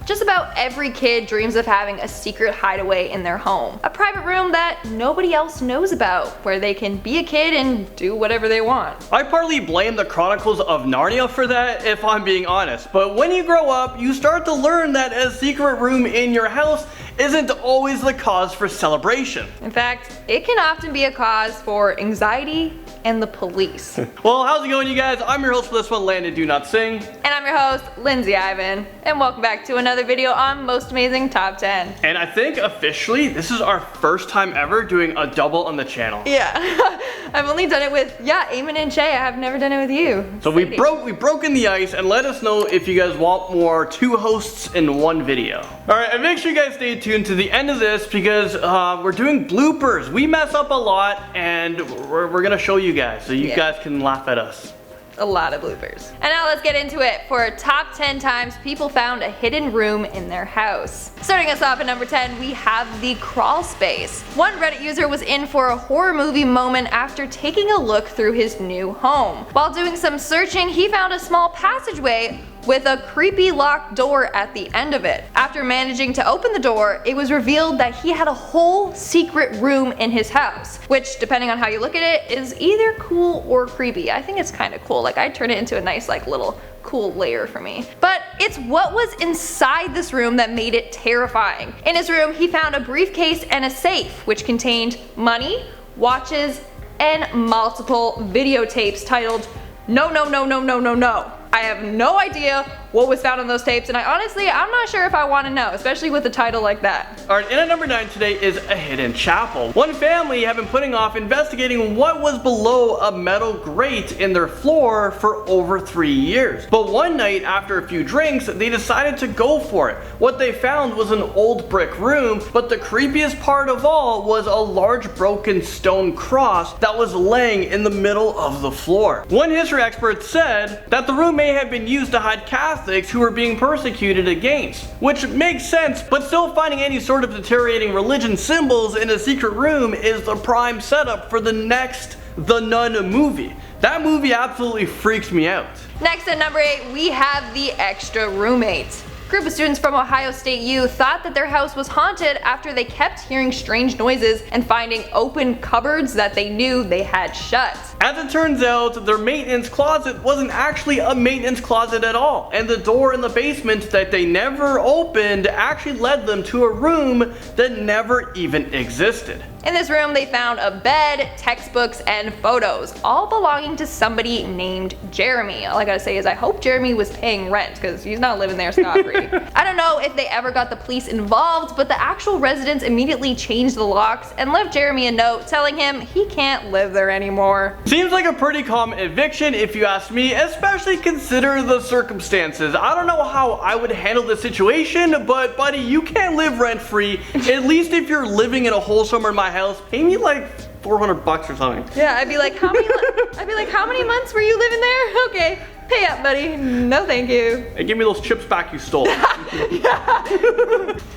Just about every kid dreams of having a secret hideaway in their home. A private room that nobody else knows about, where they can be a kid and do whatever they want. I partly blame the Chronicles of Narnia for that, if I'm being honest. But when you grow up, you start to learn that a secret room in your house isn't always the cause for celebration. In fact, it can often be a cause for anxiety and the police. Well, how's it going, you guys? I'm your host for this one, Landon Do Not Sing. And I'm your host, Lindsay Ivan. And welcome back to another video on Most Amazing Top 10. And I think officially, this is our first time ever doing a double on the channel. Yeah, I've only done it with, Eamon and Shay. I have never done it with you. So we've broken the ice, and let us know if you guys want more 2 hosts in 1 video. Alright, and make sure you guys stay tuned to the end of this because we're doing bloopers. We mess up a lot, and we're gonna show you guys so you guys can laugh at us. A lot of bloopers. And now let's get into it for top 10 times people found a hidden room in their house. Starting us off at number 10, we have the crawl space. One Reddit user was in for a horror movie moment after taking a look through his new home. While doing some searching, he found a small passageway with a creepy locked door at the end of it. After managing to open the door, it was revealed that he had a whole secret room in his house, which, depending on how you look at it, is either cool or creepy. I think it's kind of cool. Like, I'd turn it into a nice, like, little cool layer for me. But it's what was inside this room that made it terrifying. In his room, he found a briefcase and a safe, which contained money, watches, and multiple videotapes titled, "No, no, no, no, no, no, no." I have no idea what was found on those tapes, and I'm not sure if I want to know, especially with a title like that. Alright, and at number 9 today is a hidden chapel. One family had been putting off investigating what was below a metal grate in their floor for over 3 years. But one night, after a few drinks, they decided to go for it. What they found was an old brick room, but the creepiest part of all was a large broken stone cross that was laying in the middle of the floor. One history expert said that the room may have been used to hide Catholics who were being persecuted against, which makes sense, but still finding any sort of deteriorating religion symbols in a secret room is the prime setup for the next The Nun movie. That movie absolutely freaks me out. Next at number 8, we have the extra roommate. A group of students from Ohio State U thought that their house was haunted after they kept hearing strange noises and finding open cupboards that they knew they had shut. As it turns out, their maintenance closet wasn't actually a maintenance closet at all, and the door in the basement that they never opened actually led them to a room that never even existed. In this room, they found a bed, textbooks, and photos, all belonging to somebody named Jeremy. All I gotta say is I hope Jeremy was paying rent, because he's not living there scot-free. I don't know if they ever got the police involved, but the actual residents immediately changed the locks and left Jeremy a note telling him he can't live there anymore. Seems like a pretty common eviction if you ask me, especially consider the circumstances. I don't know how I would handle this situation, but buddy, you can't live rent-free. At least if you're living in a hole somewhere in my house, pay me like $400 or something. Yeah, I'd be like, how many months were you living there? Okay, pay up, buddy. No, thank you. And give me those chips back you stole.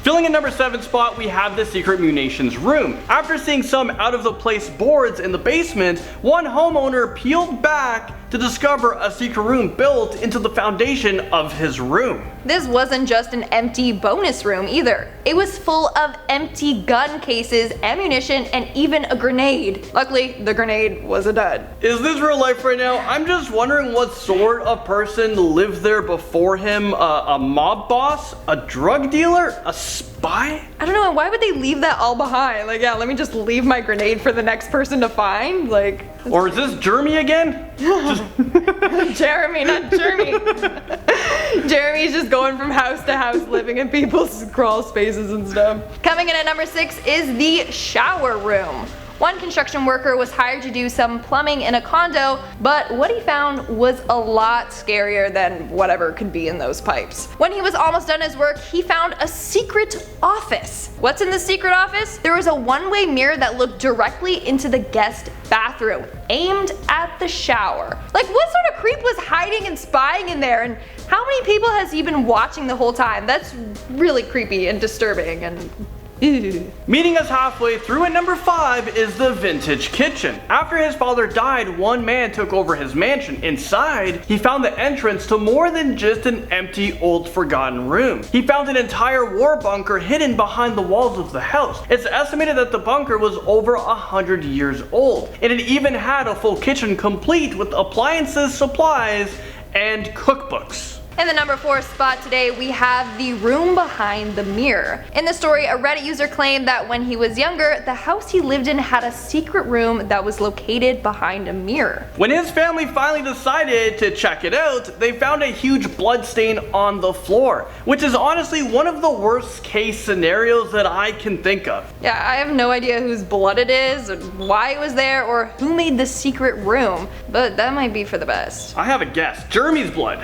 Filling in number 7 spot, we have the secret Munitions room. After seeing some out of the place boards in the basement, one homeowner peeled back to discover a secret room built into the foundation of his room. This wasn't just an empty bonus room either. It was full of empty gun cases, ammunition, and even a grenade. Luckily, the grenade was a dud. Is this real life right now? I'm just wondering what sort of person lived there before him. A mob boss? A drug dealer? A spy? I don't know, and why would they leave that all behind? Like, yeah, let me just leave my grenade for the next person to find? Like, or is this Jeremy again? Jeremy, not Jeremy. Jeremy's just going from house to house living in people's crawl spaces and stuff. Coming in at number 6 is the shower room. One construction worker was hired to do some plumbing in a condo, but what he found was a lot scarier than whatever could be in those pipes. When he was almost done his work, he found a secret office. What's in the secret office? There was a one-way mirror that looked directly into the guest bathroom, aimed at the shower. Like, what sort of creep was hiding and spying in there, and how many people has he been watching the whole time? That's really creepy and disturbing and Ew. Meeting us halfway through at number 5 is the vintage kitchen. After his father died, one man took over his mansion. Inside, he found the entrance to more than just an empty, old, forgotten room. He found an entire war bunker hidden behind the walls of the house. It's estimated that the bunker was over 100 years old, and it even had a full kitchen complete with appliances, supplies, and cookbooks. In the number 4 spot today, we have the room behind the mirror. In the story, a Reddit user claimed that when he was younger, the house he lived in had a secret room that was located behind a mirror. When his family finally decided to check it out, they found a huge blood stain on the floor, which is honestly one of the worst case scenarios that I can think of. Yeah, I have no idea whose blood it is, or why it was there, or who made the secret room, but that might be for the best. I have a guess. Jeremy's blood.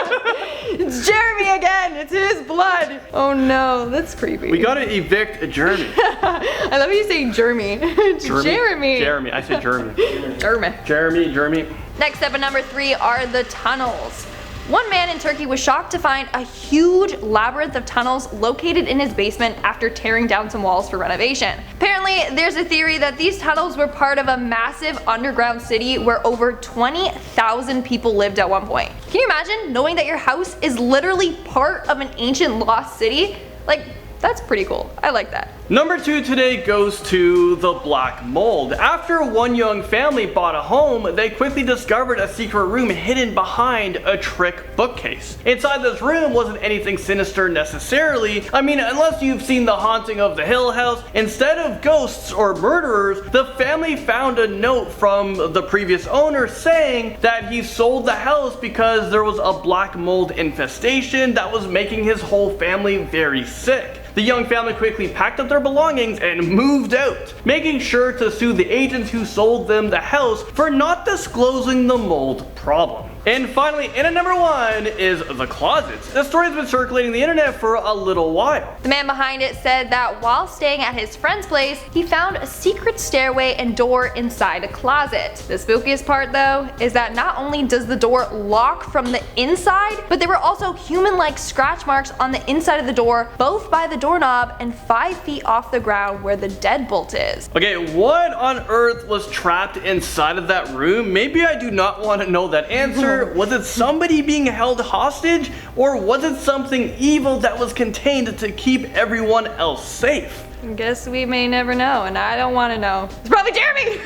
It's Jeremy again! It's his blood! Oh no, that's creepy. We gotta evict Jeremy. I love you saying Jeremy. It's Jeremy. Jeremy. I said Jeremy. Jeremy. Next up at number 3 are the tunnels. One man in Turkey was shocked to find a huge labyrinth of tunnels located in his basement after tearing down some walls for renovation. Apparently, there's a theory that these tunnels were part of a massive underground city where over 20,000 people lived at one point. Can you imagine knowing that your house is literally part of an ancient lost city? Like, that's pretty cool. I like that. Number 2 today goes to the black mold. After one young family bought a home, they quickly discovered a secret room hidden behind a trick bookcase. Inside this room wasn't anything sinister necessarily. I mean, unless you've seen The Haunting of the Hill House, instead of ghosts or murderers, the family found a note from the previous owner saying that he sold the house because there was a black mold infestation that was making his whole family very sick. The young family quickly packed up their belongings and moved out, making sure to sue the agents who sold them the house for not disclosing the mold problem. And finally, in at number 1 is the closets. This story has been circulating the internet for a little while. The man behind it said that while staying at his friend's place, he found a secret stairway and door inside a closet. The spookiest part though is that not only does the door lock from the inside, but there were also human-like scratch marks on the inside of the door, both by the doorknob and 5 feet off the ground where the deadbolt is. Okay, what on earth was trapped inside of that room? Maybe I do not want to know that answer. Was it somebody being held hostage, or was it something evil that was contained to keep everyone else safe? Guess we may never know, and I don't want to know. It's probably Jeremy!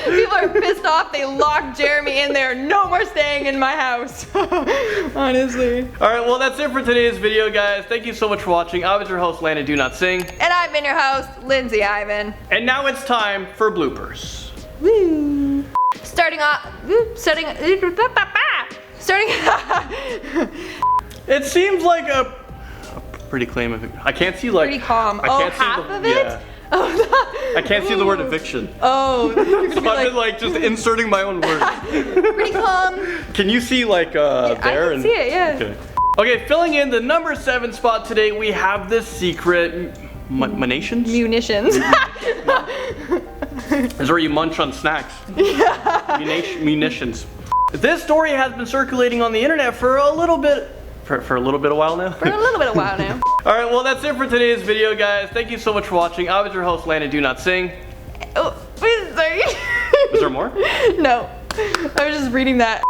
People are pissed off they locked Jeremy in there. No more staying in my house. Honestly. Alright, well that's it for today's video, guys. Thank you so much for watching. I was your host, Landon Do Not Sing. And I've been your host, Lindsay Ivan. And now it's time for bloopers. Woo! Starting It seems like a pretty claim of it. I can't see like pretty calm. I can't see half the, of it? Yeah. Oh, I can't see the word eviction. Oh, you're So I've been like just inserting my own words. pretty calm. Can you see like I there? can see it, yeah. Okay. Okay, filling in the number 7 spot today, we have the secret Munitions? Munitions. This is where you munch on snacks. Yeah. Munitions. This story has been circulating on the internet for a little bit. For a little bit of while now? For a little bit of while now. Alright, well that's it for today's video, guys. Thank you so much for watching. I was your host, Landon Do Not Sing. Oh, wait, sorry. Is there more? No. I was just reading that.